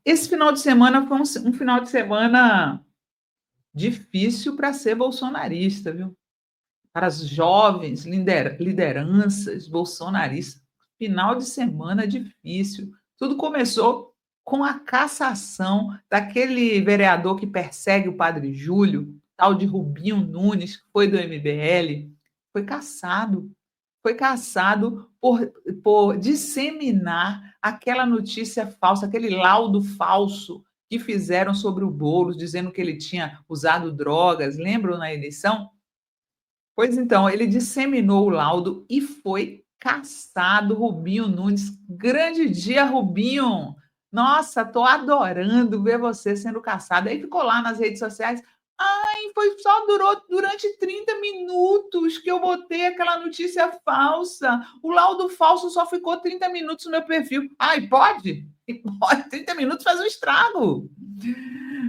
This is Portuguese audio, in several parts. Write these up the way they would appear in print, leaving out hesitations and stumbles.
Esse final de semana foi um final de semana difícil para ser bolsonarista, viu? Para as jovens lideranças bolsonaristas. Final de semana difícil. Tudo começou com a cassação daquele vereador que persegue o padre Júlio, tal de Rubinho Nunes, que foi do MBL, foi cassado. Foi cassado por disseminar aquela notícia falsa, aquele laudo falso que fizeram sobre o Boulos, dizendo que ele tinha usado drogas. Lembram na eleição? Pois então, ele disseminou o laudo e foi cassado. Rubinho Nunes. Grande dia, Rubinho! Nossa, tô adorando ver você sendo cassado. Aí ficou lá nas redes sociais. Ai, foi só durou durante 30 minutos que eu botei aquela notícia falsa. O laudo falso só ficou 30 minutos no meu perfil. Ai, pode? Pode, 30 minutos faz um estrago.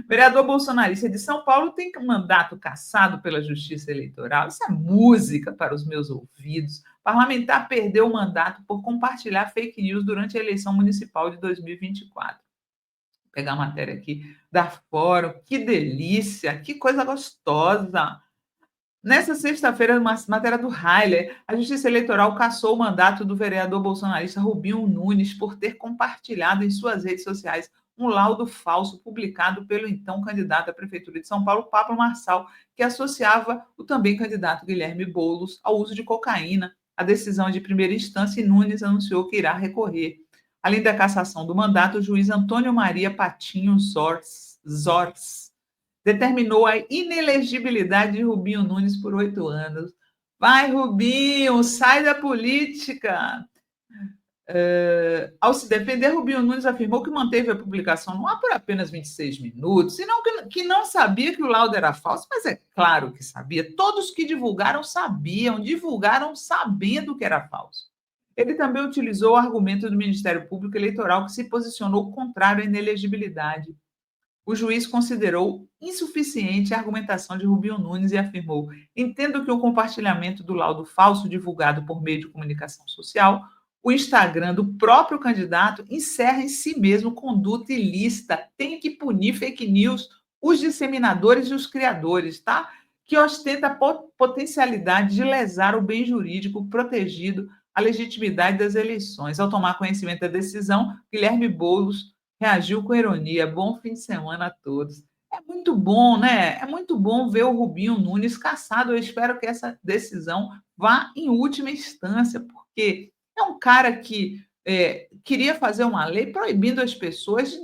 Vereador bolsonarista de São Paulo tem mandato cassado pela Justiça Eleitoral. Isso é música para os meus ouvidos. Parlamentar perdeu o mandato por compartilhar fake news durante a eleição municipal de 2024. Vou pegar a matéria aqui da Fórum. Que delícia, que coisa gostosa. Nessa sexta-feira, uma matéria do Heiler, a Justiça Eleitoral cassou o mandato do vereador bolsonarista Rubinho Nunes por ter compartilhado em suas redes sociais um laudo falso publicado pelo então candidato à Prefeitura de São Paulo, Pablo Marçal, que associava o também candidato Guilherme Boulos ao uso de cocaína. A decisão de primeira instância e Nunes anunciou que irá recorrer. Além da cassação do mandato, o juiz Antônio Maria Patinho Zors determinou a inelegibilidade de Rubinho Nunes por 8 anos. Vai, Rubinho, sai da política. Ao se defender, Rubinho Nunes afirmou que manteve a publicação no ar por apenas 26 minutos, e não, que não sabia que o laudo era falso, mas é claro que sabia. Todos que divulgaram sabiam, divulgaram sabendo que era falso. Ele também utilizou o argumento do Ministério Público Eleitoral, que se posicionou contrário à inelegibilidade. O juiz considerou insuficiente a argumentação de Rubinho Nunes e afirmou: entendo que o compartilhamento do laudo falso divulgado por meio de comunicação social, o Instagram do próprio candidato, encerra em si mesmo conduta ilícita. Tem que punir fake news, os disseminadores e os criadores, tá? Que ostenta a potencialidade de lesar o bem jurídico protegido, a legitimidade das eleições. Ao tomar conhecimento da decisão, Guilherme Boulos reagiu com ironia. Bom fim de semana a todos. É muito bom, né? É muito bom ver o Rubinho Nunes cassado. Eu espero que essa decisão vá em última instância, porque é um cara que queria fazer uma lei proibindo as pessoas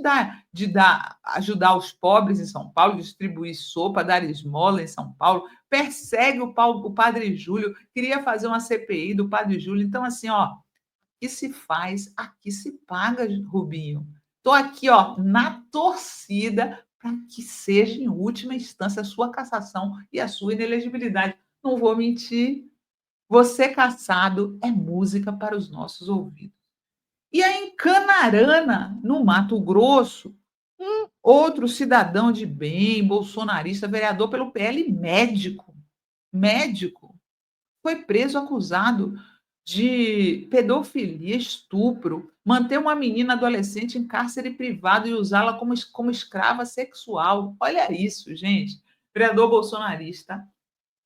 ajudar os pobres em São Paulo, distribuir sopa, dar esmola em São Paulo, persegue o padre Júlio, queria fazer uma CPI do padre Júlio. Então, assim, ó, que se faz, aqui se paga, Rubinho. Estou aqui, ó, na torcida para que seja, em última instância, a sua cassação e a sua inelegibilidade. Não vou mentir, você cassado é música para os nossos ouvidos. E aí, em Canarana, no Mato Grosso, um outro cidadão de bem, bolsonarista, vereador pelo PL, médico, foi preso acusado de pedofilia, estupro, manter uma menina adolescente em cárcere privado e usá-la como escrava sexual. Olha isso, gente. Vereador bolsonarista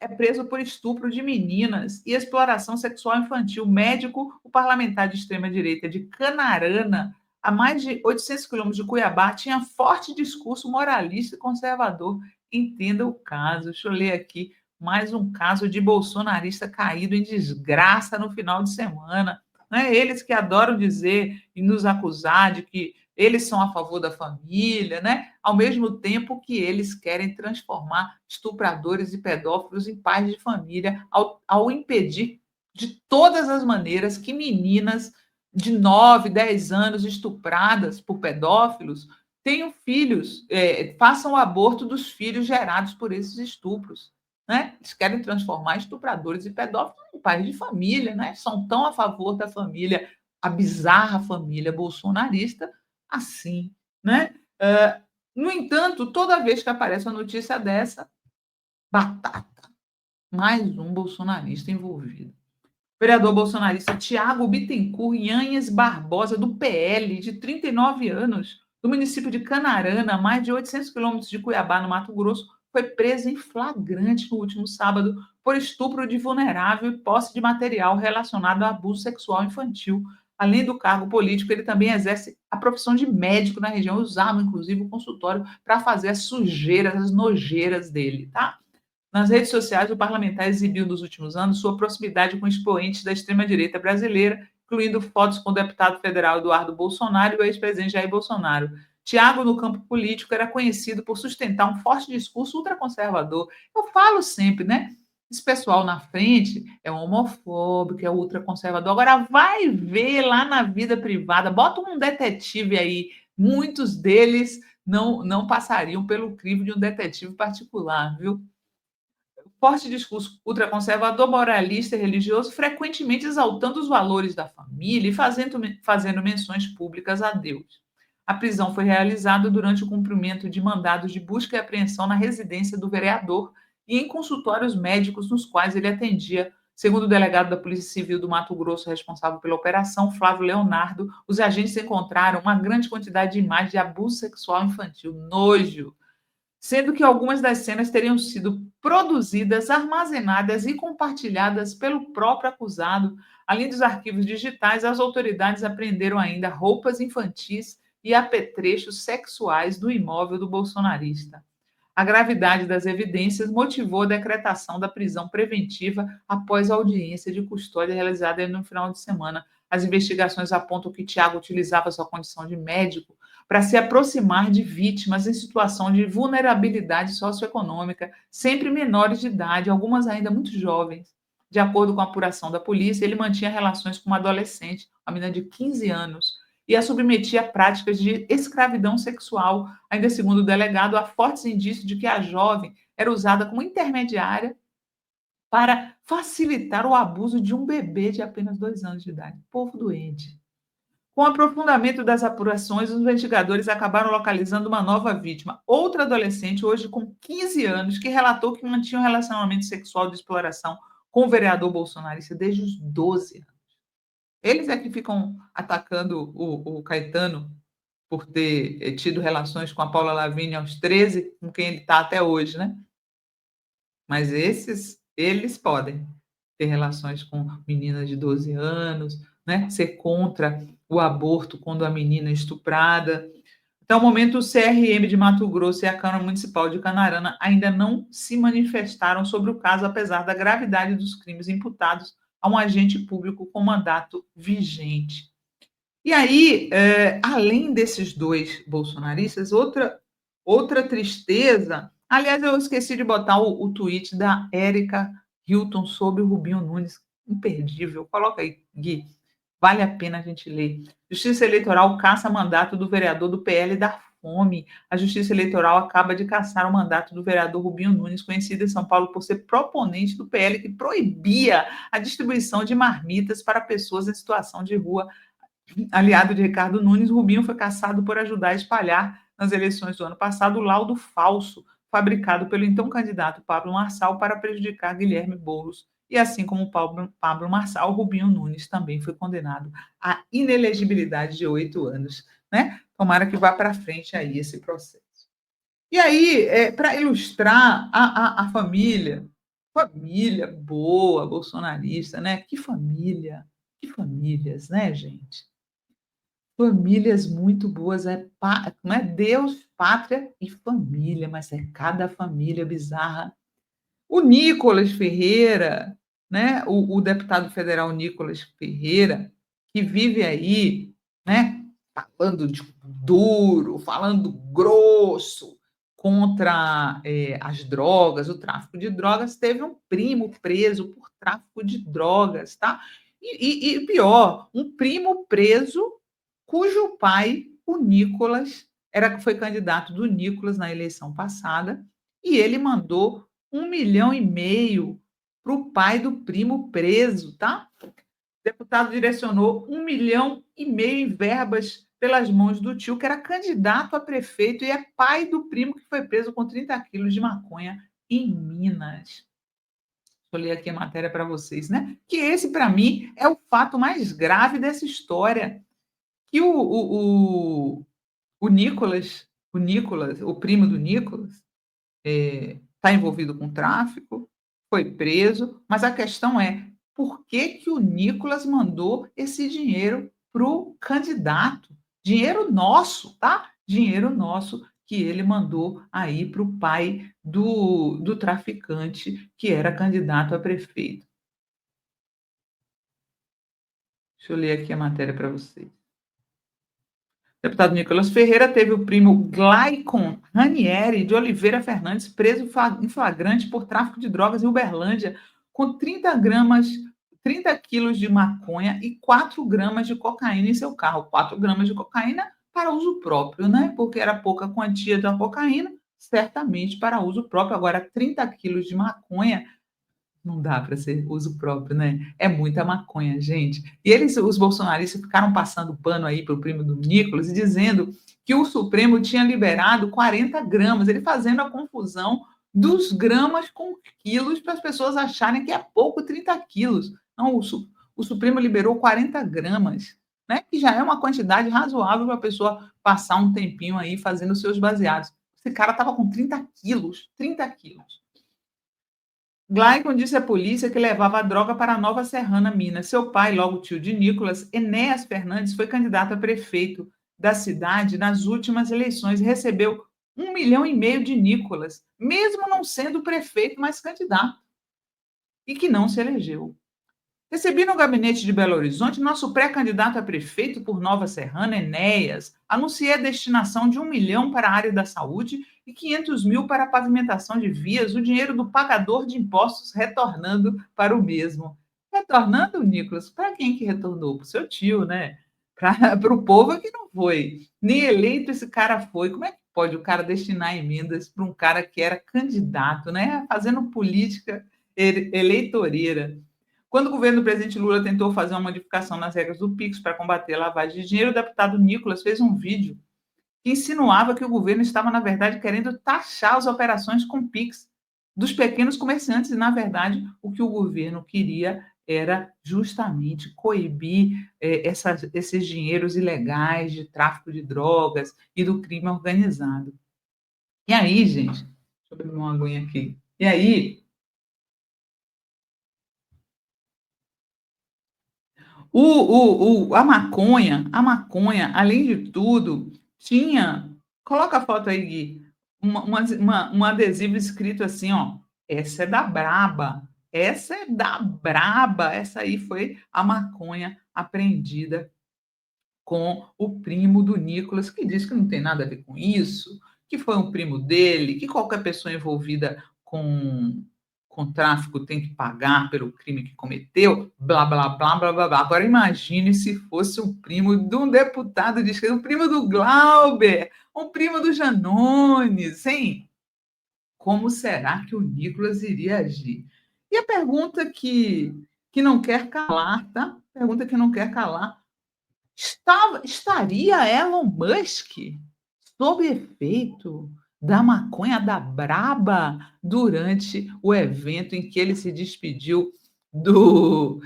é preso por estupro de meninas e exploração sexual infantil. Médico, o parlamentar de extrema-direita de Canarana, a mais de 800 quilômetros de Cuiabá, tinha forte discurso moralista e conservador. Entenda o caso. Deixa eu ler aqui mais um caso de bolsonarista caído em desgraça no final de semana. Né? Eles que adoram dizer e nos acusar de que eles são a favor da família, né? Ao mesmo tempo que eles querem transformar estupradores e pedófilos em pais de família, ao impedir de todas as maneiras que meninas de 9, 10 anos estupradas por pedófilos tenham filhos, façam o aborto dos filhos gerados por esses estupros. Né? Eles querem transformar estupradores e pedófilos em pais de família, né? São tão a favor da família, a bizarra família bolsonarista, assim, né? No entanto, toda vez que aparece uma notícia dessa, batata, mais um bolsonarista envolvido. Vereador bolsonarista Tiago Bittencourt Yanhes Barbosa, do PL, de 39 anos, do município de Canarana, a mais de 800 quilômetros de Cuiabá, no Mato Grosso, foi preso em flagrante no último sábado por estupro de vulnerável e posse de material relacionado a abuso sexual infantil. Além do cargo político, ele também exerce a profissão de médico na região, usava inclusive o consultório para fazer as sujeiras, as nojeiras dele, tá? Nas redes sociais, o parlamentar exibiu nos últimos anos sua proximidade com expoentes da extrema-direita brasileira, incluindo fotos com o deputado federal Eduardo Bolsonaro e o ex-presidente Jair Bolsonaro. Tiago, no campo político, era conhecido por sustentar um forte discurso ultraconservador. Eu falo sempre, né? Esse pessoal na frente é homofóbico, é ultraconservador. Agora vai ver lá na vida privada, bota um detetive aí. Muitos deles não passariam pelo crivo de um detetive particular, viu? Forte discurso ultraconservador, moralista e religioso, frequentemente exaltando os valores da família e fazendo menções públicas a Deus. A prisão foi realizada durante o cumprimento de mandados de busca e apreensão na residência do vereador e em consultórios médicos nos quais ele atendia. Segundo o delegado da Polícia Civil do Mato Grosso, responsável pela operação, Flávio Leonardo, os agentes encontraram uma grande quantidade de imagens de abuso sexual infantil. Nojo! Sendo que algumas das cenas teriam sido produzidas, armazenadas e compartilhadas pelo próprio acusado. Além dos arquivos digitais, as autoridades apreenderam ainda roupas infantis e apetrechos sexuais do imóvel do bolsonarista. A gravidade das evidências motivou a decretação da prisão preventiva após a audiência de custódia realizada no final de semana. As investigações apontam que Tiago utilizava sua condição de médico para se aproximar de vítimas em situação de vulnerabilidade socioeconômica, sempre menores de idade, algumas ainda muito jovens. De acordo com a apuração da polícia, ele mantinha relações com uma adolescente, uma menina de 15 anos, e a submetia a práticas de escravidão sexual. Ainda segundo o delegado, há fortes indícios de que a jovem era usada como intermediária para facilitar o abuso de um bebê de apenas 2 anos de idade. Povo doente. Com o aprofundamento das apurações, os investigadores acabaram localizando uma nova vítima, outra adolescente, hoje com 15 anos, que relatou que mantinha um relacionamento sexual de exploração com o vereador bolsonarista desde os 12 anos. Eles é que ficam atacando o Caetano por ter tido relações com a Paula Lavigne aos 13, com quem ele está até hoje, né? Mas eles podem ter relações com meninas de 12 anos, né? Ser contra o aborto quando a menina é estuprada. Até o momento, o CRM de Mato Grosso e a Câmara Municipal de Canarana ainda não se manifestaram sobre o caso, apesar da gravidade dos crimes imputados a um agente público com mandato vigente. E aí, além desses dois bolsonaristas, outra tristeza. Aliás, eu esqueci de botar o tweet da Érica Hilton sobre o Rubinho Nunes, imperdível. Coloca aí, Gui. Vale a pena a gente ler. Justiça Eleitoral caça mandato do vereador do PL da Fome. A Justiça Eleitoral acaba de caçar o mandato do vereador Rubinho Nunes, conhecido em São Paulo por ser proponente do PL que proibia a distribuição de marmitas para pessoas em situação de rua. Aliado de Ricardo Nunes, Rubinho foi caçado por ajudar a espalhar nas eleições do ano passado o laudo falso fabricado pelo então candidato Pablo Marçal para prejudicar Guilherme Boulos. E assim como Pablo Marçal, Rubinho Nunes também foi condenado à inelegibilidade de 8 anos. Né? Tomara que vá para frente aí esse processo. E aí, para ilustrar a família boa, bolsonarista, né? Que família, que famílias, né, gente? Famílias muito boas, não é Deus, pátria e família, mas é cada família bizarra. O Nicolas Ferreira, né, o deputado federal Nicolas Ferreira, que vive aí, né, falando duro, falando grosso contra as drogas, o tráfico de drogas, teve um primo preso por tráfico de drogas, tá? E pior, um primo preso cujo pai, o Nicolas, foi candidato do Nicolas na eleição passada, e ele mandou 1,5 milhão para o pai do primo preso, tá? O deputado direcionou 1,5 milhão em verbas pelas mãos do tio, que era candidato a prefeito e é pai do primo que foi preso com 30 quilos de maconha em Minas. Vou ler aqui a matéria para vocês, né? Que esse, para mim, é o fato mais grave dessa história. Que O Nicolas, o primo do Nicolas, está envolvido com tráfico, foi preso, mas a questão é: por que que o Nicolas mandou esse dinheiro para o candidato? Dinheiro nosso, tá? Dinheiro nosso que ele mandou aí para o pai do traficante que era candidato a prefeito. Deixa eu ler aqui a matéria para vocês. O deputado Nicolas Ferreira teve o primo Glaicon Ranieri de Oliveira Fernandes preso em flagrante por tráfico de drogas em Uberlândia, com 30 quilos de maconha e 4 gramas de cocaína em seu carro. 4 gramas de cocaína para uso próprio, né? Porque era pouca quantia da cocaína, certamente para uso próprio. Agora, 30 quilos de maconha não dá para ser uso próprio, né? É muita maconha, gente. E eles, os bolsonaristas, ficaram passando pano aí para o primo do Nicolas e dizendo que o Supremo tinha liberado 40 gramas, ele fazendo a confusão dos gramas com quilos para as pessoas acharem que é pouco 30 quilos. Não, o Supremo liberou 40 gramas, né? Que já é uma quantidade razoável para a pessoa passar um tempinho aí fazendo seus baseados. Esse cara estava com 30 quilos, 30 quilos. Glaicon disse à polícia que levava a droga para Nova Serrana, Minas. Seu pai, logo tio de Nicolas, Enéas Fernandes, foi candidato a prefeito da cidade nas últimas eleições e recebeu 1,5 milhão de Nicolas, mesmo não sendo prefeito, mas candidato, e que não se elegeu. Recebi no gabinete de Belo Horizonte nosso pré-candidato a prefeito por Nova Serrana, Enéas. Anunciei a destinação de 1 milhão para a área da saúde e 500 mil para a pavimentação de vias, o dinheiro do pagador de impostos retornando para o mesmo. Retornando, Nicolas, para quem que retornou? Para o seu tio, né? Para o povo é que não foi. Nem eleito esse cara foi. Como é que pode o cara destinar emendas para um cara que era candidato, né? Fazendo política eleitoreira. Quando o governo do presidente Lula tentou fazer uma modificação nas regras do Pix para combater a lavagem de dinheiro, o deputado Nicolas fez um vídeo que insinuava que o governo estava, na verdade, querendo taxar as operações com Pix dos pequenos comerciantes, e, na verdade, o que o governo queria era justamente coibir esses dinheiros ilegais de tráfico de drogas e do crime organizado. E aí, gente, deixa eu beber uma aguinha aqui. E aí, a maconha, além de tudo, tinha. Coloca a foto aí, Gui. Um adesivo escrito assim, ó. Essa é da Braba. Essa é da Braba. Essa aí foi a maconha apreendida com o primo do Nicolas, que diz que não tem nada a ver com isso, que foi um primo dele, que qualquer pessoa envolvida com tráfico tem que pagar pelo crime que cometeu, blá, blá, blá, blá, blá, blá. Agora imagine se fosse um primo de um deputado de esquerda, um primo do Glauber, um primo do Janones, hein? Como será que o Nicolas iria agir? E a pergunta que não quer calar, tá? Pergunta que não quer calar. Estaria Elon Musk sob efeito da maconha da braba durante o evento em que ele se despediu do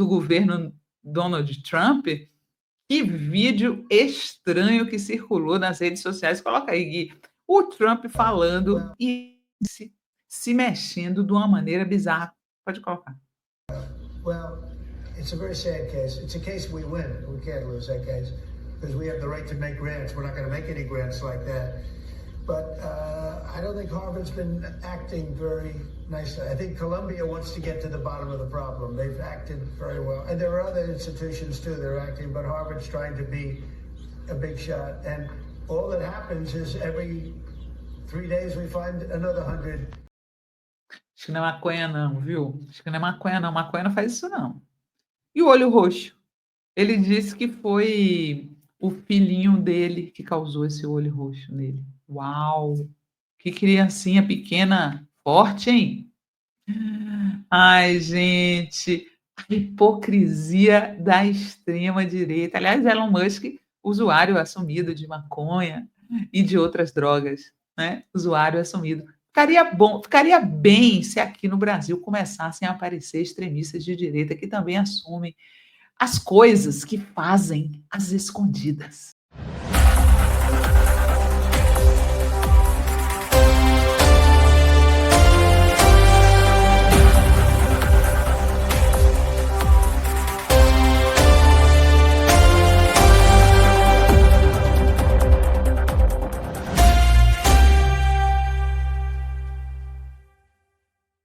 governo Donald Trump? Que vídeo estranho que circulou nas redes sociais. Coloca aí, Gui. O Trump falando e se mexendo de uma maneira bizarra. Pode colocar. Well, it's a very sad case. It's a case we win. We can't lose that case because we have the right to make grants. We're not going to make any grants like that. But I don't think Harvard's been acting very nicely. I think Columbia wants to get to the bottom of the problem. They've acted very well. And there are other institutions too that are acting, but Harvard's trying to be a big shot. And all that happens is every 3 days we find another 100. Acho que não é maconha, não, viu? Acho que não é maconha, não. Maconha não faz isso, não. E o olho roxo? Ele disse que foi o filhinho dele que causou esse olho roxo nele. Uau! Que criancinha pequena, forte, hein? Ai, gente, a hipocrisia da extrema direita. Aliás, Elon Musk, usuário assumido de maconha e de outras drogas, né? Usuário assumido. Ficaria bom, ficaria bem se aqui no Brasil começassem a aparecer extremistas de direita que também assumem as coisas que fazem às escondidas.